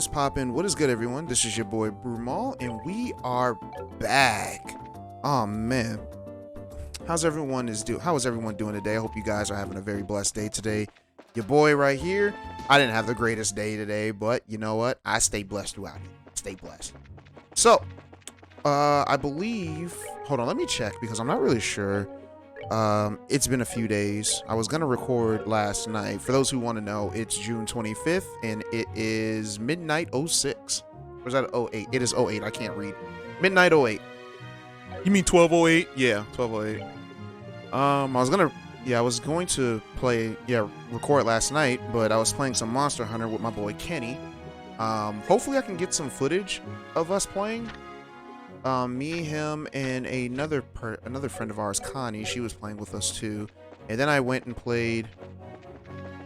is poppin'? What is good, everyone? This is your boy Brumal, and we are back. Oh man, how is everyone doing today? I hope you guys are having a very blessed day today. Your boy right here. I didn't have the greatest day today, but you know what? I stay blessed throughout it. Stay blessed. So, I believe. Hold on, let me check because I'm not really sure. It's been a few days. I was gonna record last night. For those who want to know, it's June 25th and it is midnight 06. Or is that 08? It is 08. I can't read. Midnight 08. You mean 1208? Yeah, 1208. I was going to record last night, but I was playing some Monster Hunter with my boy Kenny. Hopefully I can get some footage of us playing. Me, him, and another friend of ours, Connie. She was playing with us too. And then I went and played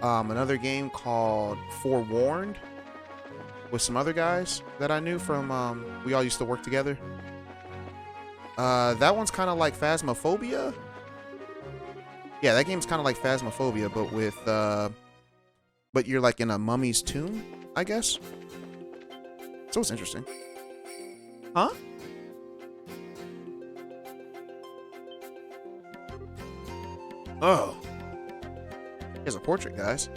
another game called Forewarned with some other guys that I knew from we all used to work together. That one's kind of like Phasmophobia. Yeah, that game's kind of like Phasmophobia, but with but you're like in a mummy's tomb, I guess. So it's interesting. Huh? Oh. Here's a portrait, guys.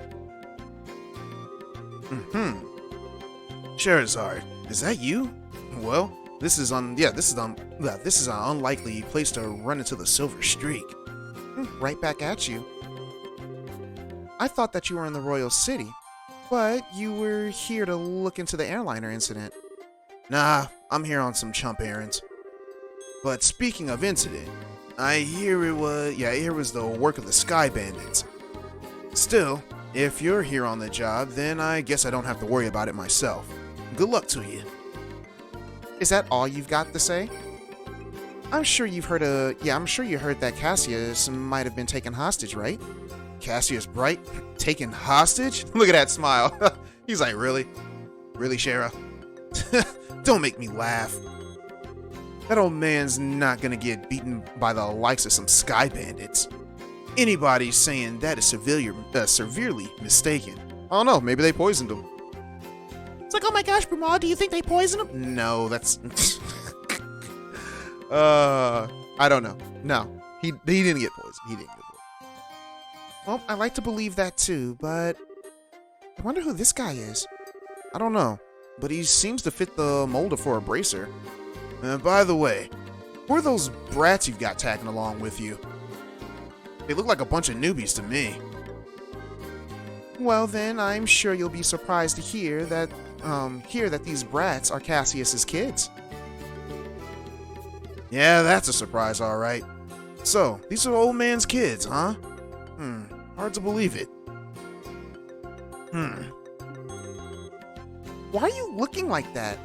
Charizard, is that you? Well, this is an unlikely place to run into the Silver Streak. Right back at you. I thought that you were in the Royal City, but you were here to look into the airliner incident. Nah, I'm here on some chump errands. But speaking of incident, I hear it was the work of the Sky Bandits. Still, if you're here on the job, then I guess I don't have to worry about it myself. Good luck to you. Is that all you've got to say? I'm sure you heard that Cassius might have been taken hostage, right? Cassius Bright? Taken hostage? Look at that smile. He's like, really? Really, Shara? Don't make me laugh. That old man's not gonna get beaten by the likes of some Sky Bandits. Anybody saying that is severely mistaken. I don't know, maybe they poisoned him. It's like, oh my gosh, Brumal, do you think they poisoned him? No, that's... I don't know. No, he didn't get poisoned. Well, I like to believe that too, but I wonder who this guy is. I don't know, but he seems to fit the mold for a bracer. By the way, who are those brats you've got tagging along with you? They look like a bunch of newbies to me. Well then, I'm sure you'll be surprised to hear that these brats are Cassius's kids. Yeah, that's a surprise, alright. So, these are old man's kids, huh? Hard to believe it. Why are you looking like that?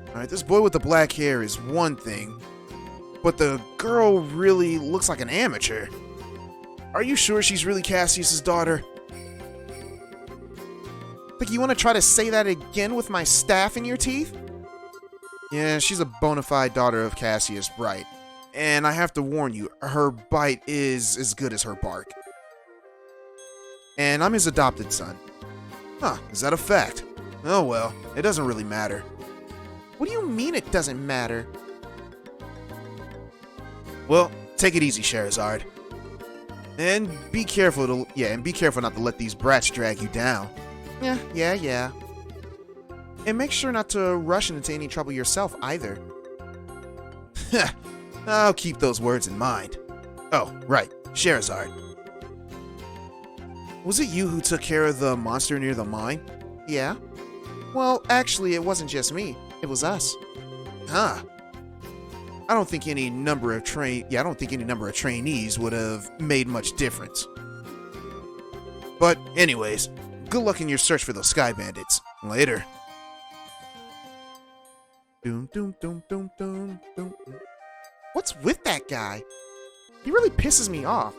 Alright, this boy with the black hair is one thing, but the girl really looks like an amateur. Are you sure she's really Cassius's daughter? Like, you want to try to say that again with my staff in your teeth? Yeah, she's a bona fide daughter of Cassius Bright. And I have to warn you, her bite is as good as her bark. And I'm his adopted son. Huh, is that a fact? Oh well, it doesn't really matter. What do you mean it doesn't matter? Well, take it easy, Charizard. And be careful not to let these brats drag you down. Yeah. And make sure not to rush into any trouble yourself either. I'll keep those words in mind. Oh, right, Charizard. Was it you who took care of the monster near the mine? Yeah. Well, actually, it wasn't just me. It was us. Huh. I don't think any number of trainees would have made much difference. But anyways, good luck in your search for those Sky Bandits. Later. Doom, doom, doom, doom, doom, doom. What's with that guy? He really pisses me off.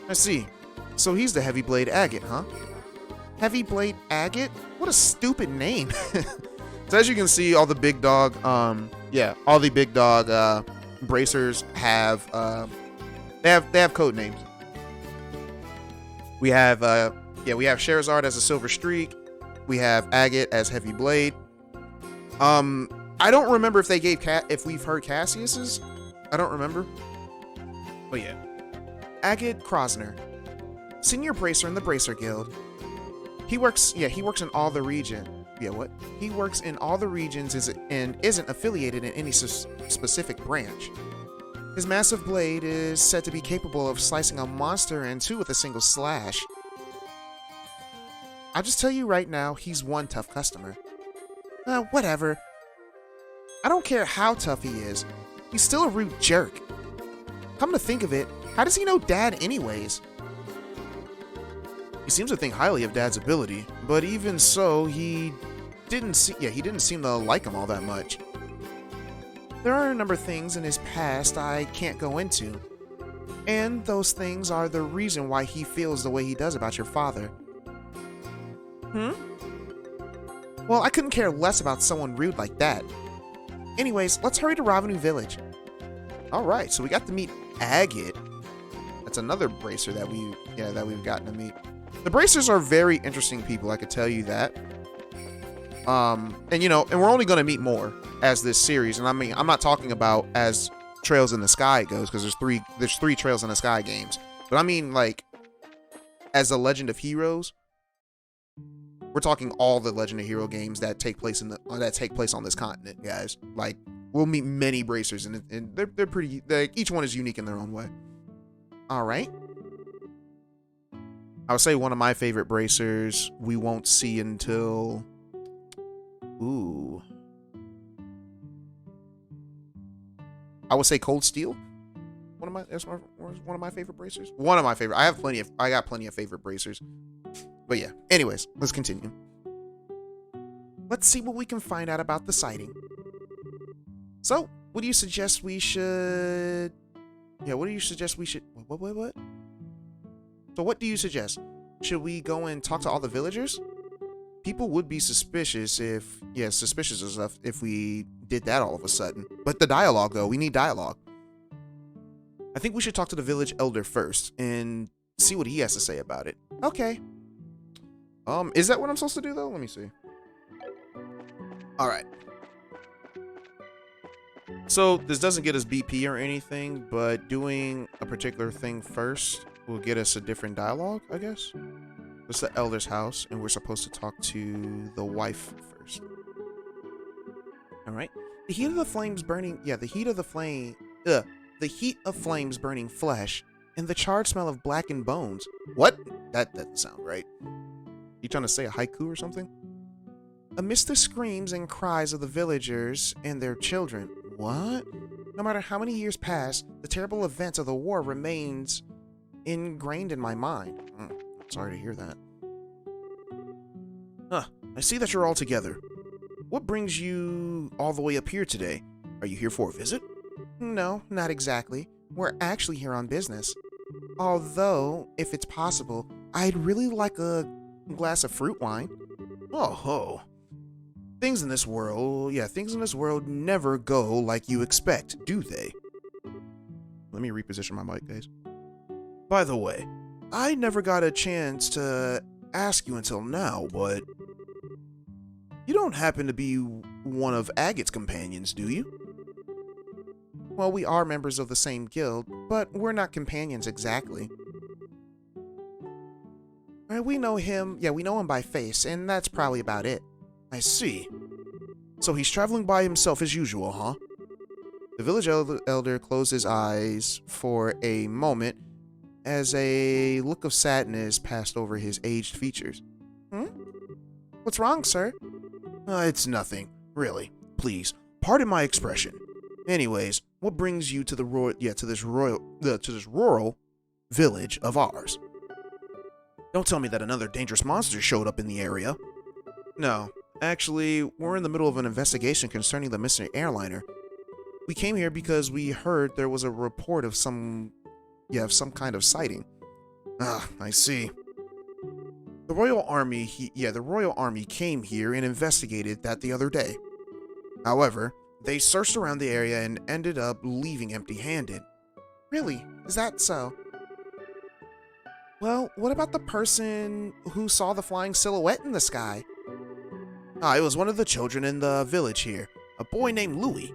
I see. So he's the Heavy Blade Agate, huh? Heavy Blade Agate? What a stupid name. So as you can see, all the big dog, bracers have, they have code names. We have Charizard as a Silver Streak. We have Agate as Heavy Blade. I don't remember if they gave if we've heard Cassius's. I don't remember. Oh yeah. Agate Krosner, Senior Bracer in the Bracer Guild. He works in all the region. Yeah, what? He works in all the regions and isn't affiliated in any specific branch. His massive blade is said to be capable of slicing a monster in two with a single slash. I'll just tell you right now, he's one tough customer. Whatever. I don't care how tough he is. He's still a rude jerk. Come to think of it, how does he know Dad anyways? He seems to think highly of Dad's ability, but even so, he didn't seem to like him all that much. There are a number of things in his past I can't go into, and those things are the reason why he feels the way he does about your father. Well, I couldn't care less about someone rude like that. Anyways, let's hurry to Ravenu Village. Alright, so we got to meet Agate. That's another bracer that we've gotten to meet. The bracers are very interesting people, I could tell you that. And we're only going to meet more as this series. And I mean, I'm not talking about as Trails in the Sky goes, because there's three Trails in the Sky games. But I mean, like, as the Legend of Heroes, we're talking all the Legend of Hero games that take place on this continent, guys. Like, we'll meet many bracers, and they're pretty. Each one is unique in their own way. All right. I would say one of my favorite bracers we won't see until. Ooh. I would say Cold Steel. That's one of my favorite bracers. One of my favorite. I got plenty of favorite bracers. But yeah. Anyways, let's continue. Let's see what we can find out about the sighting. So, what do you suggest we should? Yeah. What do you suggest we should? What? So, what do you suggest? Should we go and talk to all the villagers? People would be suspicious of stuff if we did that all of a sudden. But the dialogue, though, we need dialogue. I think we should talk to the village elder first and see what he has to say about it. Okay. Is that what I'm supposed to do, though? Let me see. All right. So this doesn't get us BP or anything, but doing a particular thing first will get us a different dialogue, I guess. It's the elder's house, and we're supposed to talk to the wife first. All right. The heat of the flames burning. Yeah, the heat of the flame. The heat of flames burning flesh, and the charred smell of blackened bones. What? That doesn't sound right. You trying to say a haiku or something? Amidst the screams and cries of the villagers and their children. What? No matter how many years pass, the terrible events of the war remains ingrained in my mind. Sorry to hear that. I see that you're all together. What brings you all the way up here today? Are you here for a visit? No, not exactly. We're actually here on business. Although, if it's possible, I'd really like a glass of fruit wine. Oh ho. Things in this world never go like you expect, do they? Let me reposition my mic, guys. By the way, I never got a chance to ask you until now, but you don't happen to be one of Agate's companions, do you? Well, we are members of the same guild, but we're not companions exactly. We know him by face, and that's probably about it. I see. So he's traveling by himself as usual, huh? The village elder closed his eyes for a moment as a look of sadness passed over his aged features. What's wrong, sir? It's nothing, really. Please, pardon my expression. Anyways, what brings you to this rural village of ours? Don't tell me that another dangerous monster showed up in the area. No, actually, we're in the middle of an investigation concerning the missing airliner. We came here because we heard there was a report of some kind of sighting. I see. The Royal Army came here and investigated that the other day. However, they searched around the area and ended up leaving empty-handed. Really? Is that so? Well, what about the person who saw the flying silhouette in the sky? It was one of the children in the village here, a boy named Louis.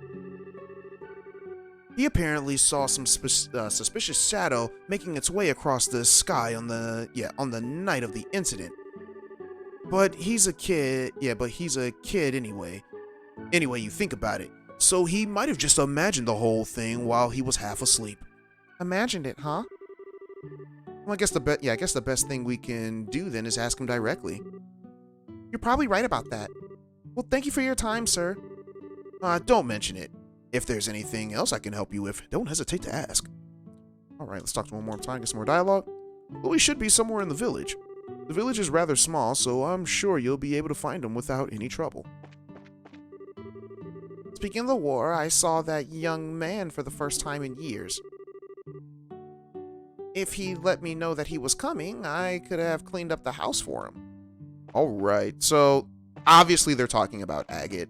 He apparently saw some suspicious shadow making its way across the sky on the night of the incident. But he's a kid. Yeah, but he's a kid anyway. Anyway, you think about it. So he might have just imagined the whole thing while he was half asleep. Imagined it, huh? Well, I guess the best thing we can do then is ask him directly. You're probably right about that. Well, thank you for your time, sir. Don't mention it. If there's anything else I can help you with, don't hesitate to ask. Alright, let's talk to him one more time, get some more dialogue. Louis should be somewhere in the village. The village is rather small, so I'm sure you'll be able to find him without any trouble. Speaking of the war, I saw that young man for the first time in years. If he let me know that he was coming, I could have cleaned up the house for him. Alright, so obviously they're talking about Agate.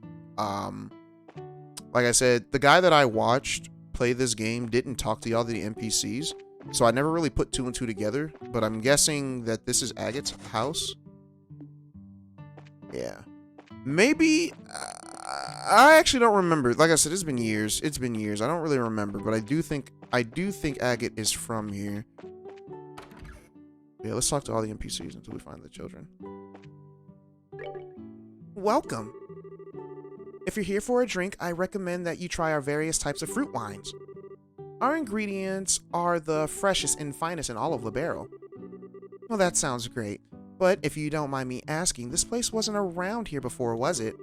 Like I said, the guy that I watched play this game didn't talk to all the NPCs, so I never really put two and two together, but I'm guessing that this is Agate's house. Yeah. Maybe, I actually don't remember. Like I said, it's been years. I don't really remember, but I do think Agate is from here. Yeah, let's talk to all the NPCs until we find the children. Welcome. If you're here for a drink, I recommend that you try our various types of fruit wines. Our ingredients are the freshest and finest in all of Libero. Well, that sounds great. But if you don't mind me asking, this place wasn't around here before, was it?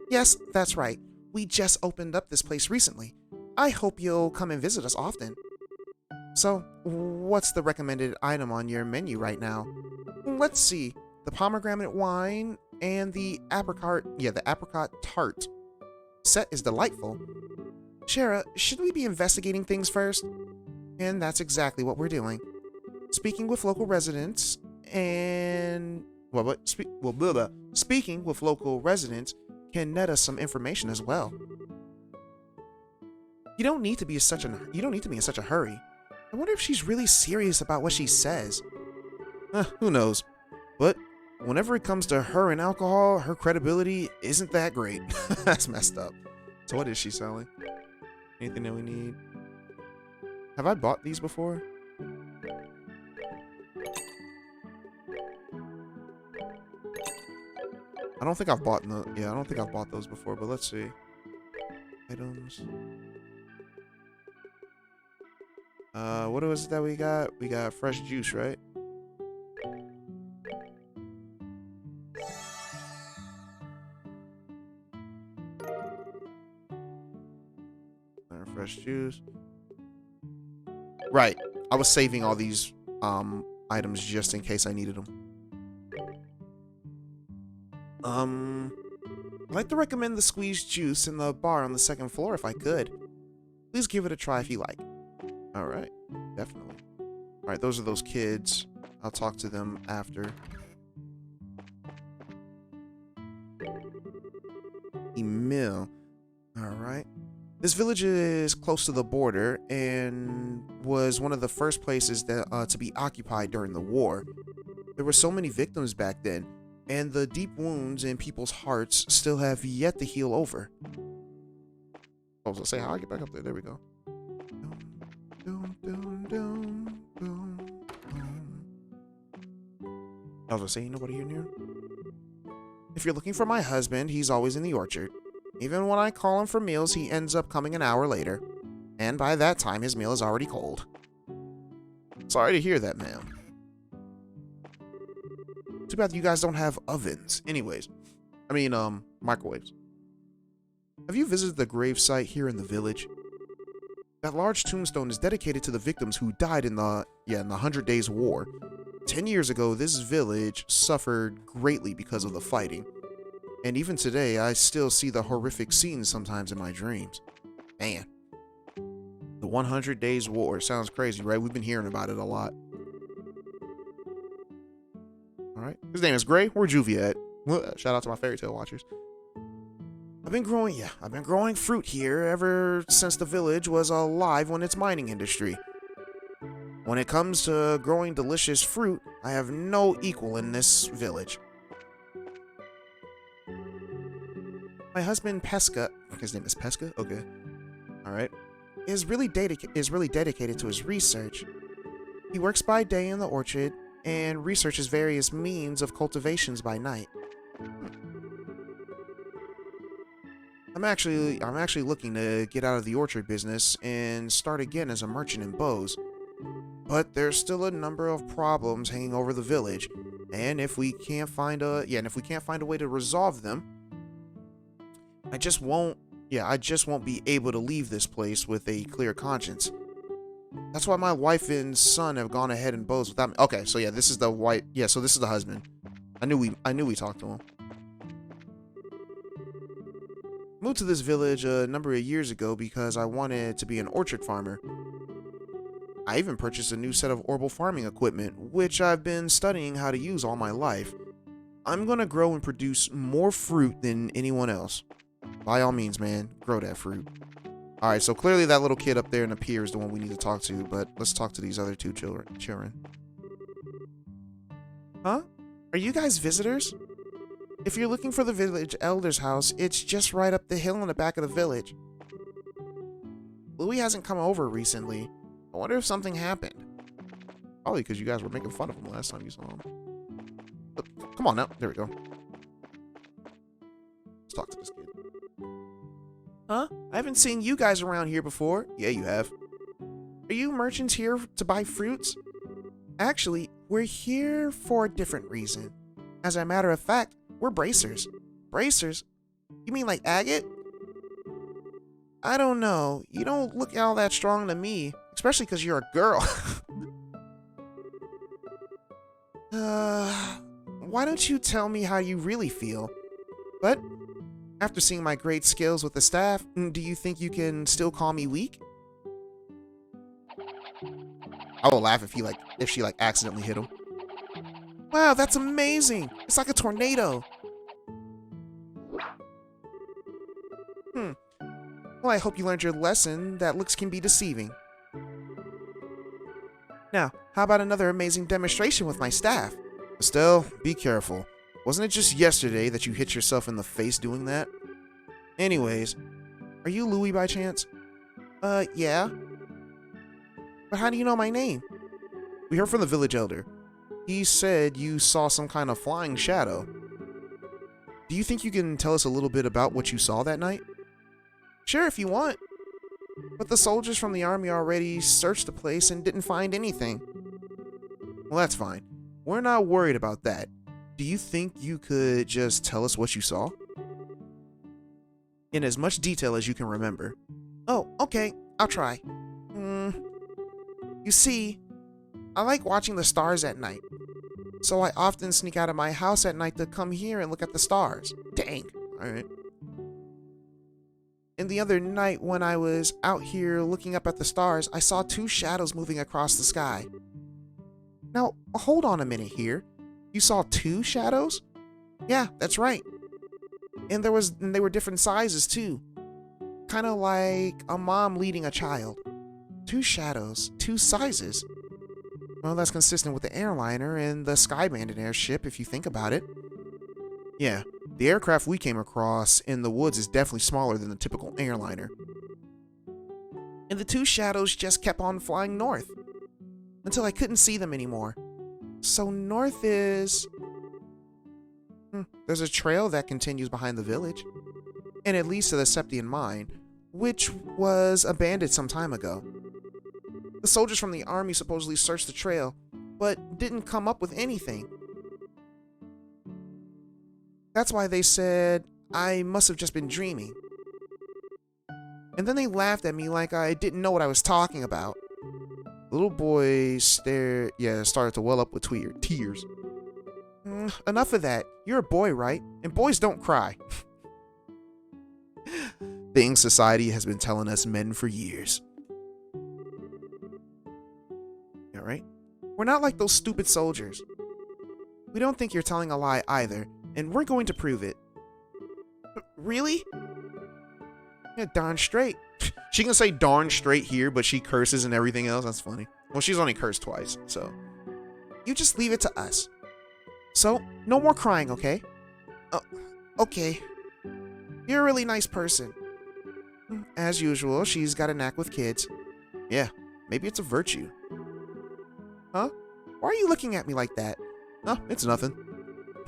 Yes, that's right. We just opened up this place recently. I hope you'll come and visit us often. So, what's the recommended item on your menu right now? Let's see. The pomegranate wine and the apricot tart. Set is delightful. Shara, should we be investigating things first? And that's exactly what we're doing. Speaking with local residents speaking with local residents can net us some information as well. You don't need to be in such a hurry. I wonder if she's really serious about what she says. Who knows? But whenever it comes to her and alcohol, her credibility isn't that great. That's messed up. So what is she selling? Anything that we need? Have I bought these before? I don't think I've bought those before, but let's see. Items. What was it that we got? We got fresh juice, right? Fresh juice. Right. I was saving all these items just in case I needed them. I'd like to recommend the squeezed juice in the bar on the second floor if I could. Please give it a try if you like. Alright, definitely. Alright, those are those kids. I'll talk to them after. Emil. Alright. This village is close to the border and was one of the first places that, to be occupied during the war. There were so many victims back then, and the deep wounds in people's hearts still have yet to heal over. I was gonna say, how do I get back up there? There we go. I was gonna say, ain't nobody here near? If you're looking for my husband, he's always in the orchard. Even when I call him for meals, he ends up coming an hour later. And by that time, his meal is already cold. Sorry to hear that, ma'am. Too bad you guys don't have ovens. Anyways, microwaves. Have you visited the grave site here in the village? That large tombstone is dedicated to the victims who died in the 100 Days War. 10 years ago, this village suffered greatly because of the fighting. And even today, I still see the horrific scenes sometimes in my dreams. Man. The 100 Days War. Sounds crazy, right? We've been hearing about it a lot. Alright. His name is Gray. Where's Juvia at? Shout out to my fairy tale watchers. I've been growing fruit here ever since the village was alive on its mining industry. When it comes to growing delicious fruit, I have no equal in this village. My husband Pesca, his name is Pesca? Okay. Alright. Is really dedicated to his research. He works by day in the orchard and researches various means of cultivations by night. I'm actually looking to get out of the orchard business and start again as a merchant in bows. But there's still a number of problems hanging over the village, and if we can't find a way to resolve them, I just won't be able to leave this place with a clear conscience. That's why my wife and son have gone ahead and bows without me. Okay, so yeah, this is the wife. Yeah, so this is the husband. I knew we talked to him. Moved to this village a number of years ago because I wanted to be an orchard farmer. I even purchased a new set of orbital farming equipment, which I've been studying how to use all my life. I'm gonna grow and produce more fruit than anyone else. By all means, man, grow that fruit. Alright, so clearly that little kid up there in the pier is the one we need to talk to, but let's talk to these other two children. Huh? Are you guys visitors? If you're looking for the village elder's house, it's just right up the hill in the back of the village. Louis hasn't come over recently. I wonder if something happened. Probably because you guys were making fun of him last time you saw him. But, come on now. There we go. Let's talk to this kid. Huh? I haven't seen you guys around here before. Yeah, you have. Are you merchants here to buy fruits? Actually, we're here for a different reason. As a matter of fact, we're bracers. Bracers? You mean like agate? I don't know. You don't look all that strong to me. Especially because you're a girl. Why don't you tell me how you really feel? But, after seeing my great skills with the staff, do you think you can still call me weak? I will laugh if she accidentally hit him. Wow, that's amazing! It's like a tornado! Well, I hope you learned your lesson that looks can be deceiving. Now, how about another amazing demonstration with my staff? Estelle, be careful. Wasn't it just yesterday that you hit yourself in the face doing that? Anyways, are you Louis by chance? Yeah. But how do you know my name? We heard from the village elder. He said you saw some kind of flying shadow. Do you think you can tell us a little bit about what you saw that night? Sure, if you want. But the soldiers from the army already searched the place and didn't find anything. Well, that's fine. We're not worried about that. Do you think you could just tell us what you saw? In as much detail as you can remember. Oh, okay. I'll try. You see, I like watching the stars at night. So I often sneak out of my house at night to come here and look at the stars. Dang. Alright. And the other night when I was out here looking up at the stars, I saw two shadows moving across the sky. Now, hold on a minute here. You saw two shadows? Yeah, that's right. And they were different sizes too. Kind of like a mom leading a child. Two shadows, two sizes. Well, that's consistent with the airliner and the Sky Bandit airship if you think about it. Yeah, the aircraft we came across in the woods is definitely smaller than the typical airliner. And the two shadows just kept on flying north until I couldn't see them anymore. So north is... There's a trail that continues behind the village, and it leads to the Septian mine, which was abandoned some time ago. The soldiers from the army supposedly searched the trail, but didn't come up with anything. That's why they said I must have just been dreaming. And then they laughed at me like I didn't know what I was talking about. The little boy started to well up with tears. Enough of that. You're a boy, right? And boys don't cry. Things society has been telling us men for years. Alright? We're not like those stupid soldiers. We don't think you're telling a lie either, and we're going to prove it. Really? Yeah, darn straight. She can say darn straight here, but she curses and everything else. That's funny. Well, she's only cursed twice, so. You just leave it to us. So, no more crying, okay? Okay. You're a really nice person. As usual, she's got a knack with kids. Yeah, maybe it's a virtue. Huh? Why are you looking at me like that? Oh, it's nothing.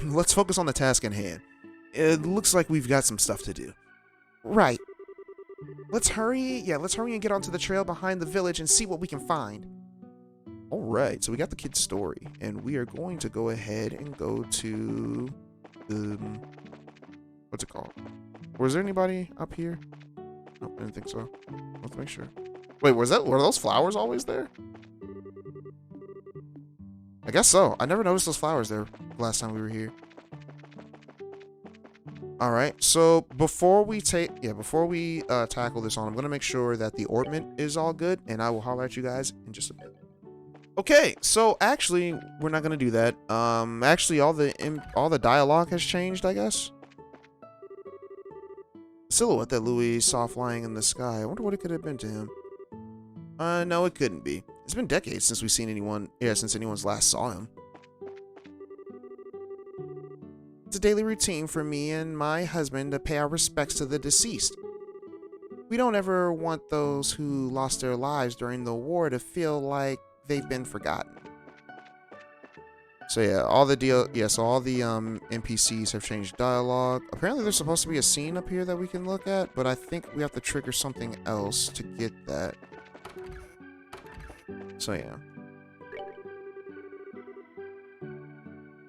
Let's focus on the task in hand. It looks like we've got some stuff to do. Right. Let's hurry and get onto the trail behind the village and see what we can find. Alright, so we got the kid's story, and we are going to go ahead and go to what's it called? Was there anybody up here? No, I didn't think so. Let's make sure. Wait, were those flowers always there? I guess so. I never noticed those flowers there last time we were here. Alright, so before we tackle this on, I'm gonna make sure that the ornament is all good, and I will holler at you guys in just a bit. Okay, so actually, we're not gonna do that. Actually, all the dialogue has changed, I guess. Silhouette that Louis saw flying in the sky. I wonder what it could have been to him. No, it couldn't be. It's been decades since we've seen anyone. Yeah, since anyone's last saw him. It's a daily routine for me and my husband to pay our respects to the deceased. We don't ever want those who lost their lives during the war to feel like they've been forgotten. So yeah, all the NPCs have changed dialogue. Apparently there's supposed to be a scene up here that we can look at, but I think we have to trigger something else to get that. So yeah.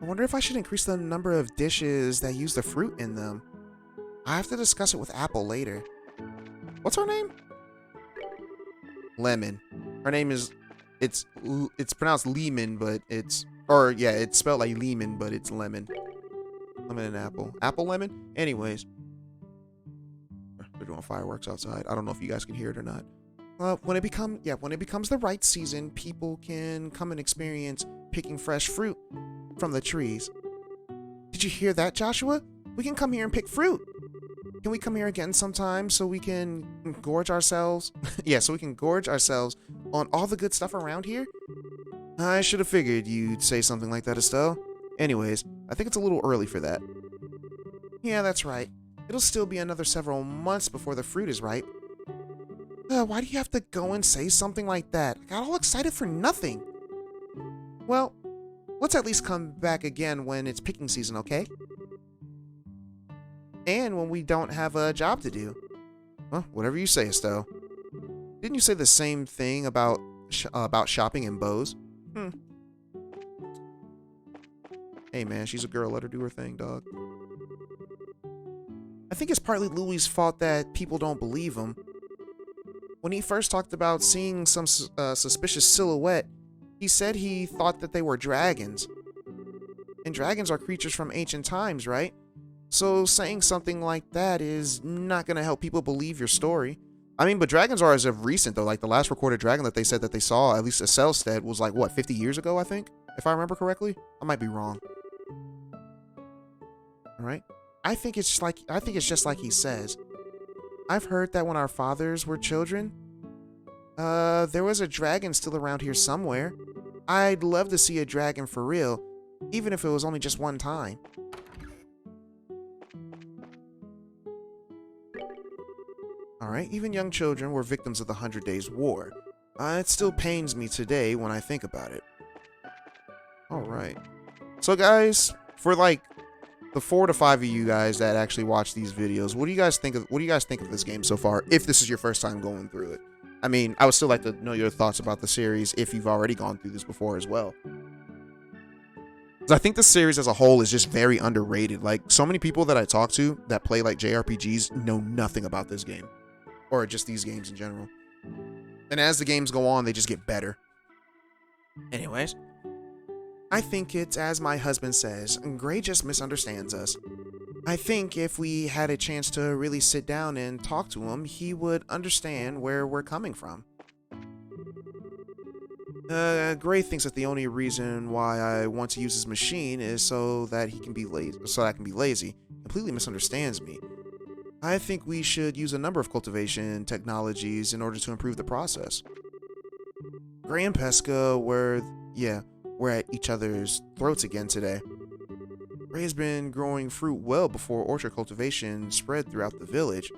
I wonder if I should increase the number of dishes that use the fruit in them. I have to discuss it with Apple later. What's her name? Lemon. Her name is, it's pronounced Lehman, but it's spelled like Lehman, but it's lemon. Lemon and apple. Apple lemon? Anyways. They're doing fireworks outside. I don't know if you guys can hear it or not. When it becomes the right season, people can come and experience picking fresh fruit from the trees. Did you hear that, Joshua? We can come here and pick fruit. Can we come here again sometime so we can gorge ourselves? Yeah, so we can gorge ourselves on all the good stuff around here? I should have figured you'd say something like that, Estelle. Anyways, I think it's a little early for that. Yeah, that's right. It'll still be another several months before the fruit is ripe. Why do you have to go and say something like that? I got all excited for nothing. Well, let's at least come back again when it's picking season, okay? And when we don't have a job to do. Well, whatever you say, Estelle. Didn't you say the same thing about shopping in Bose? Hey man, she's a girl. Let her do her thing, dog. I think it's partly Louis' fault that people don't believe him. When he first talked about seeing some suspicious silhouette, he said he thought that they were dragons. And dragons are creatures from ancient times, right? So saying something like that is not going to help people believe your story. I mean, but dragons are as of recent, though. Like, the last recorded dragon that they said that they saw, at least Estelle said, was like, what, 50 years ago, I think? If I remember correctly? I might be wrong. Alright? I think it's just like he says. I've heard that when our fathers were children, there was a dragon still around here somewhere. I'd love to see a dragon for real, even if it was only just one time. Alright, even young children were victims of the 100 Days War. It still pains me today when I think about it. Alright. So guys, for like the 4 to 5 of you guys that actually watch these videos, what do you guys think of this game so far, if this is your first time going through it? I mean, I would still like to know your thoughts about the series if you've already gone through this before as well. Because I think the series as a whole is just very underrated. Like, so many people that I talk to that play like JRPGs know nothing about this game. Or just these games in general. And as the games go on, they just get better. Anyways, I think it's as my husband says, Gray just misunderstands us. I think if we had a chance to really sit down and talk to him, he would understand where we're coming from. Gray thinks that the only reason why I want to use his machine is so that he can be lazy. Completely misunderstands me. I think we should use a number of cultivation technologies in order to improve the process. Gray and Pesca were at each other's throats again today. Ray has been growing fruit well before orchard cultivation spread throughout the village.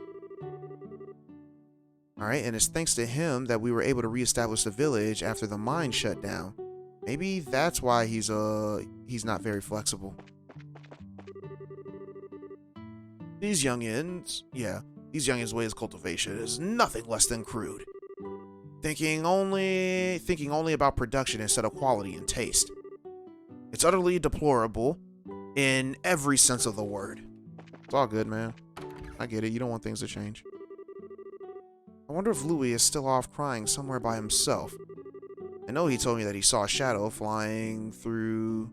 Alright, and it's thanks to him that we were able to reestablish the village after the mine shut down. Maybe that's why he's not very flexible. These youngins' ways of cultivation is nothing less than crude. Thinking only about production instead of quality and taste. It's utterly deplorable in every sense of the word. It's all good, man. I get it. You don't want things to change. I wonder if Louis is still off crying somewhere by himself. I know he told me that he saw a shadow flying through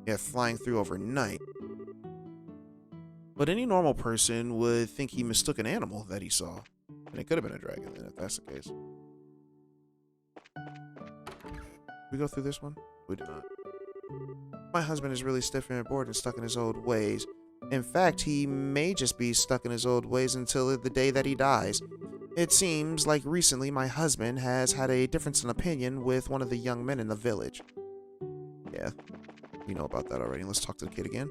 overnight. But any normal person would think he mistook an animal that he saw. And it could have been a dragon then, if that's the case. We go through this one? We did not. My husband is really stiff and bored and stuck in his old ways. In fact, he may just be stuck in his old ways until the day that he dies. It seems like recently my husband has had a difference in opinion with one of the young men in the village. Yeah, we know about that already. Let's talk to the kid again.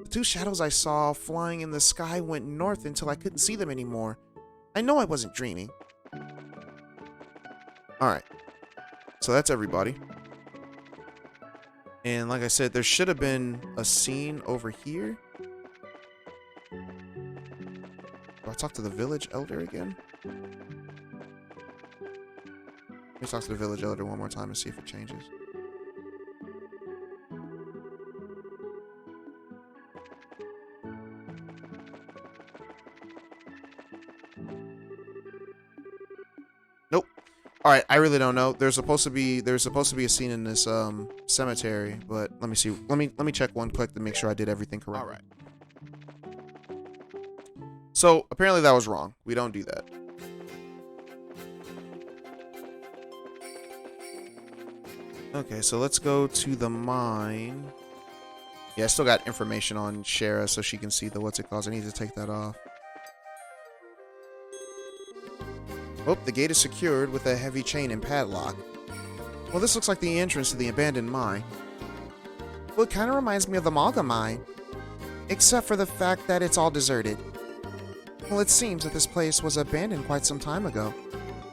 The two shadows I saw flying in the sky went north until I couldn't see them anymore. I know I wasn't dreaming. Alright, so that's everybody. And like I said, there should have been a scene over here. Do I talk to the village elder again? Let me talk to the village elder one more time and see if it changes. Nope. All right, I really don't know. There's supposed to be a scene in this cemetery, but let me see. Let me check one quick to make sure I did everything correct. All right. So apparently that was wrong. We don't do that. Okay, so let's go to the mine. Yeah, I still got information on Shara so she can see the what's it called. I need to take that off. Oh, the gate is secured with a heavy chain and padlock. Well, this looks like the entrance to the abandoned mine. Well, it kind of reminds me of the Malga mine. Except for the fact that it's all deserted. Well, it seems that this place was abandoned quite some time ago.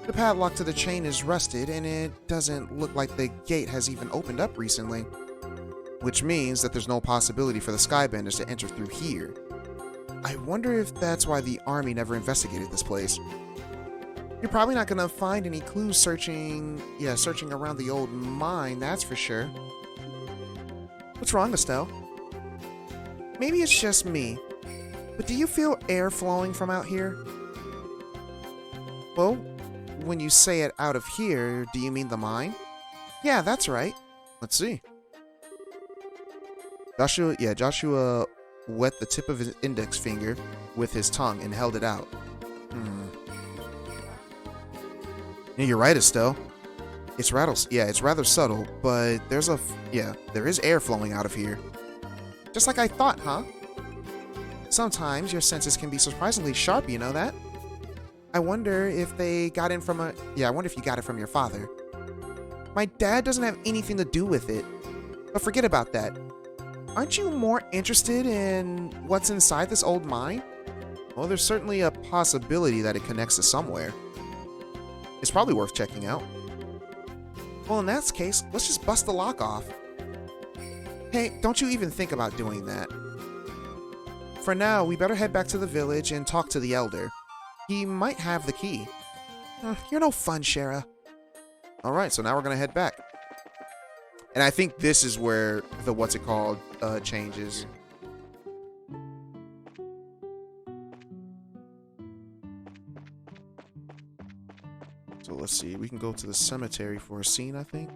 The padlock to the chain is rusted, and it doesn't look like the gate has even opened up recently. Which means that there's no possibility for the Skybenders to enter through here. I wonder if that's why the army never investigated this place. You're probably not gonna find any clues searching around the old mine, that's for sure. What's wrong, Estelle? Maybe it's just me, but do you feel air flowing from out here? Well, when you say it out of here, do you mean the mine? Yeah, that's right. Let's see. Joshua wet the tip of his index finger with his tongue and held it out. Yeah, you're right, Estelle. It's rather subtle, but there is air flowing out of here. Just like I thought, huh? Sometimes your senses can be surprisingly sharp, you know that? I wonder if you got it from your father. My dad doesn't have anything to do with it. But forget about that. Aren't you more interested in what's inside this old mine? Well, there's certainly a possibility that it connects to somewhere. It's probably worth checking out. Well, in that case, let's just bust the lock off. Hey, don't you even think about doing that. For now, we better head back to the village and talk to the elder. He might have the key. You're no fun, Shara. Alright, so now we're gonna head back. And I think this is where the changes. So let's see, we can go to the cemetery for a scene, I think.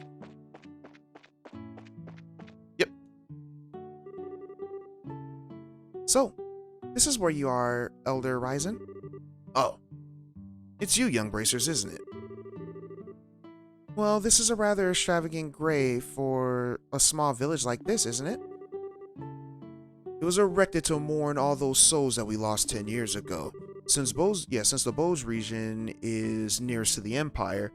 Yep. So, this is where you are, Elder Ryzen. Oh. It's you, young bracers, isn't it? Well, this is a rather extravagant grave for a small village like this, isn't it? It was erected to mourn all those souls that we lost 10 years ago. Since the Bose region is nearest to the Empire,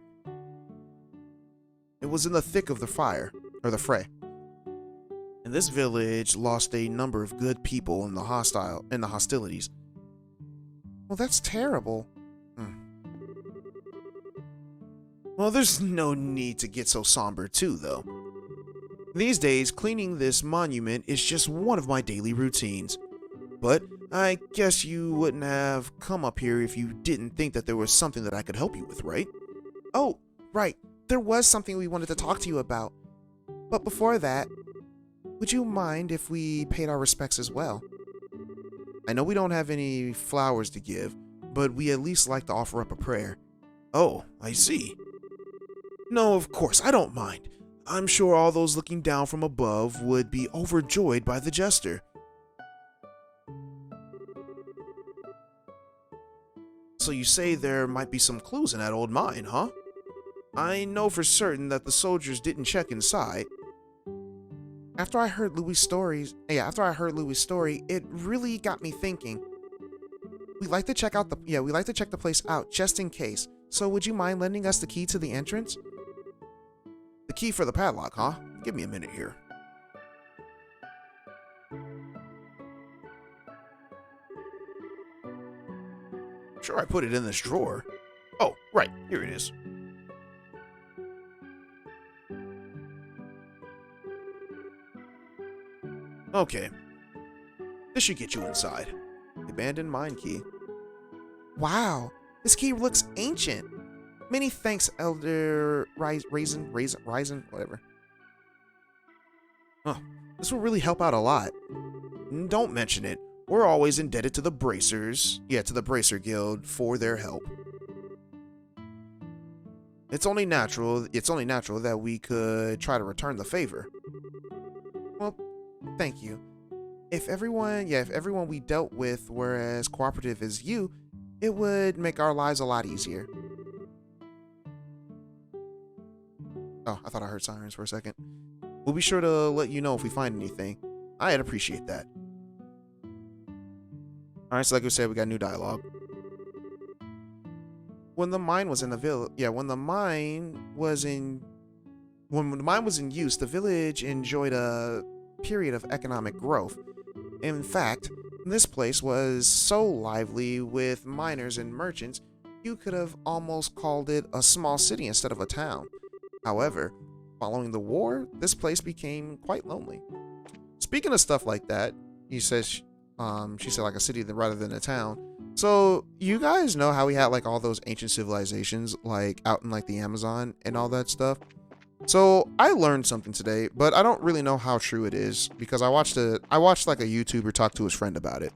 it was in the thick of the fray. And this village lost a number of good people in the hostilities. Well, that's terrible. Hmm. Well, there's no need to get so somber too, though. These days, cleaning this monument is just one of my daily routines. But I guess you wouldn't have come up here if you didn't think that there was something that I could help you with, right? Oh, right. There was something we wanted to talk to you about. But before that, would you mind if we paid our respects as well? I know we don't have any flowers to give, but we at least like to offer up a prayer. Oh, I see. No, of course, I don't mind. I'm sure all those looking down from above would be overjoyed by the jester. So you say there might be some clues in that old mine, huh? I know for certain that the soldiers didn't check inside. After I heard Louis' story, it really got me thinking. We like to check the place out just in case. So would you mind lending us the key to the entrance? The key for the padlock, huh? Give me a minute here. Sure, I put it in this drawer. Oh, right, here it is. Okay. This should get you inside. Abandoned mine key. Wow, this key looks ancient. Many thanks, Elder Raisin, whatever. Oh, this will really help out a lot. Don't mention it. We're always indebted to the Bracer Guild for their help. It's only natural that we could try to return the favor. Well, thank you. If everyone we dealt with were as cooperative as you, it would make our lives a lot easier. Oh, I thought I heard sirens for a second. We'll be sure to let you know if we find anything. I'd appreciate that. Alright, so like we said, we got new dialogue. When the mine was in use, the village enjoyed a period of economic growth. In fact, this place was so lively with miners and merchants, you could have almost called it a small city instead of a town. However, following the war, this place became quite lonely. Speaking of stuff like that, she said like a city rather than a town. So you guys know how we had like all those ancient civilizations like out in like the Amazon and all that stuff. So I learned something today, but I don't really know how true it is because I watched like a YouTuber talk to his friend about it.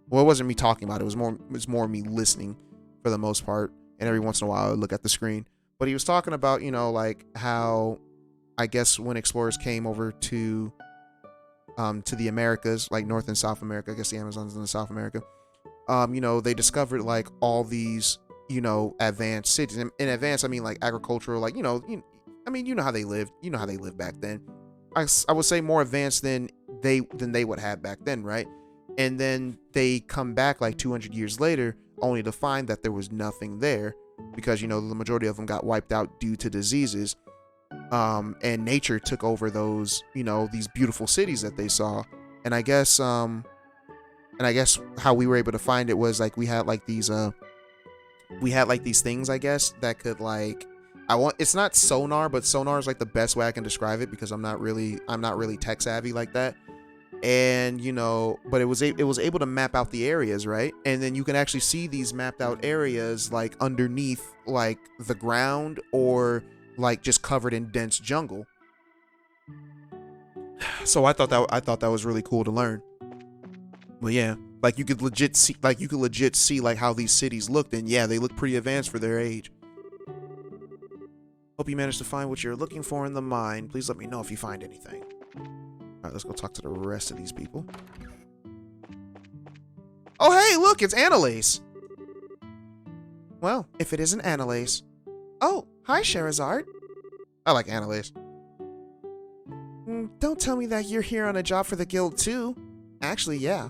Well, it wasn't me talking about it. It was more me listening for the most part, and every once in a while I would look at the screen. But he was talking about, like how I guess when explorers came over to the Americas, like North and South America, I guess the Amazon's in South America. They discovered like all these, advanced cities. In advanced, I mean like agricultural, like, you know how they lived. You know how they lived back then. I would say more advanced than they would have back then, right? And then they come back like 200 years later, only to find that there was nothing there because, the majority of them got wiped out due to diseases. And nature took over those, these beautiful cities that they saw. And I guess how we were able to find it was like we had like these things, I guess, that could like, it's not sonar, but sonar is like the best way I can describe it because I'm not really tech savvy like that. And but it was able to map out the areas, right? And then you can actually see these mapped out areas like underneath like the ground or like just covered in dense jungle. So I thought that was really cool to learn. But yeah, like you could legit see like how these cities looked, and yeah, they look pretty advanced for their age. Hope you managed to find what you're looking for in the mine. Please let me know if you find anything. All right, let's go talk to the rest of these people. Oh, hey, look, it's Annalise. Well, if it isn't Annalise. Oh, hi, Sherazard. I like Annalise. Don't tell me that you're here on a job for the guild, too. Actually, yeah.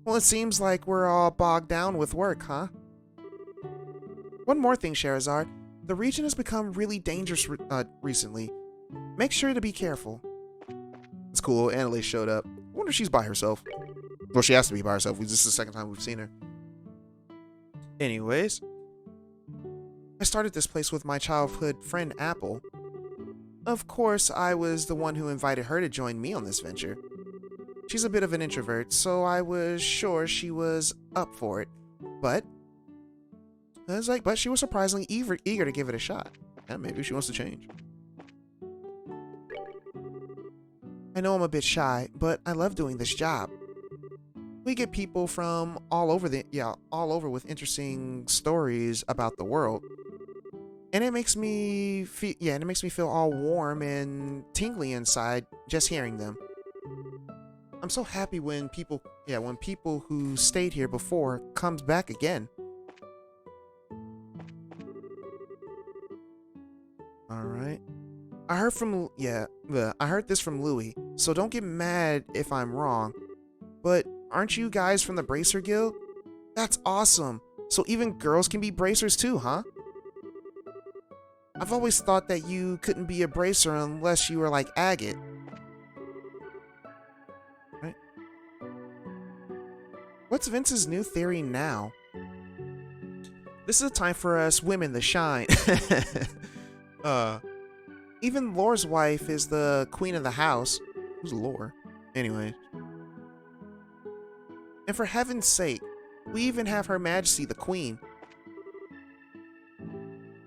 Well, it seems like we're all bogged down with work, huh? One more thing, Sherazard. The region has become really dangerous recently. Make sure to be careful. It's cool. Annalise showed up. I wonder if she's by herself. Well, she has to be by herself. This is the second time we've seen her. Anyways, I started this place with my childhood friend Apple. Of course, I was the one who invited her to join me on this venture. She's a bit of an introvert, so I was sure she was up for it. But she was surprisingly eager to give it a shot. Yeah, maybe she wants to change. I know I'm a bit shy, but I love doing this job. We get people from all over with interesting stories about the world. And it makes me feel all warm and tingly inside just hearing them. I'm so happy when people who stayed here before comes back again. All right. I heard this from Louis, so don't get mad if I'm wrong. But aren't you guys from the Bracer Guild? That's awesome. So even girls can be bracers too, huh? I've always thought that you couldn't be a bracer unless you were like Agate. Right? What's Vince's new theory now? This is a time for us women to shine. Even Lore's wife is the queen of the house. Who's Lore? Anyway. And for heaven's sake, we even have Her Majesty the Queen.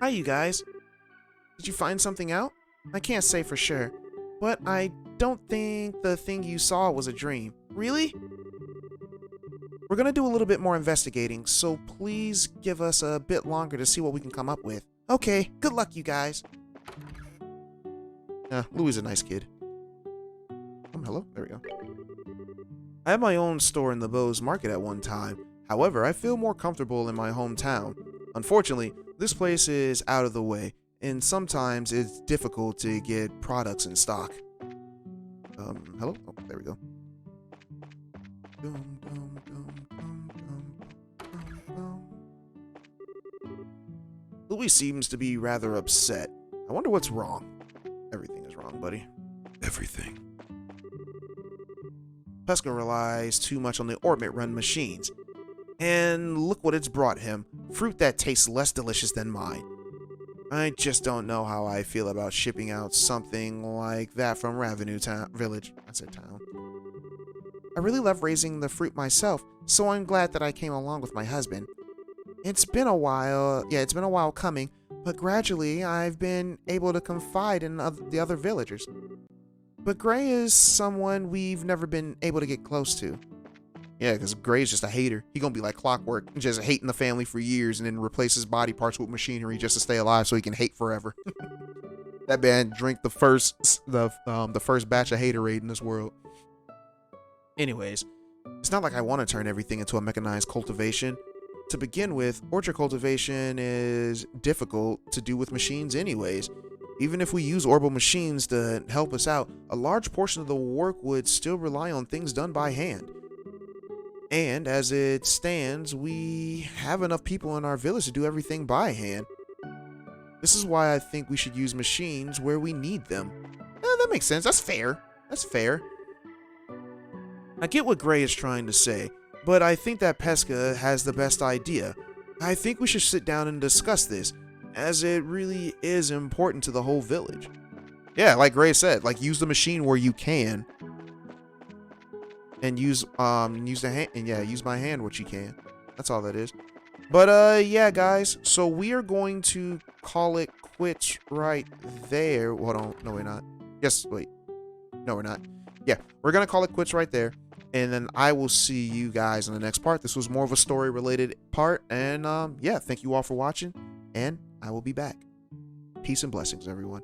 Hi, you guys. Did you find something out? I can't say for sure, but I don't think the thing you saw was a dream. Really? We're gonna do a little bit more investigating, so please give us a bit longer to see what we can come up with. Okay, good luck, you guys. Louis is a nice kid. Hello? There we go. I had my own store in the Bose Market at one time. However, I feel more comfortable in my hometown. Unfortunately, this place is out of the way, and sometimes it's difficult to get products in stock. Hello? Oh, there we go. Louis seems to be rather upset. I wonder what's wrong. Everything is wrong, buddy. Everything. Pesca relies too much on the orbit-run machines. And look what it's brought him. Fruit that tastes less delicious than mine. I just don't know how I feel about shipping out something like that from Village. I said town. I really love raising the fruit myself, so I'm glad that I came along with my husband. It's been a while coming, but gradually I've been able to confide in the other villagers. But Gray is someone we've never been able to get close to. Yeah, because Gray's just a hater. He gonna be like clockwork, just hating the family for years and then replace his body parts with machinery just to stay alive so he can hate forever. That man drank the first batch of haterade in this world. Anyways, it's not like I want to turn everything into a mechanized cultivation. To begin with, orchard cultivation is difficult to do with machines anyways. Even if we use orbital machines to help us out, a large portion of the work would still rely on things done by hand. And as it stands, we have enough people in our village to do everything by hand. This is why I think we should use machines where we need them. That makes sense. That's fair. That's fair. I get what Gray is trying to say, but I think that Pesca has the best idea. I think we should sit down and discuss this, as it really is important to the whole village. Yeah, like Gray said, like use the machine where you can. And use the hand, and yeah, use my hand what you can. That's all that is. But yeah, guys, so we are going to call it quits right there. Hold on, no, we're not. Yes, wait, no, we're not. Yeah, we're gonna call it quits right there, and then I will see you guys in the next part. This was more of a story related part, and yeah, thank you all for watching, and I will be back. Peace and blessings, everyone.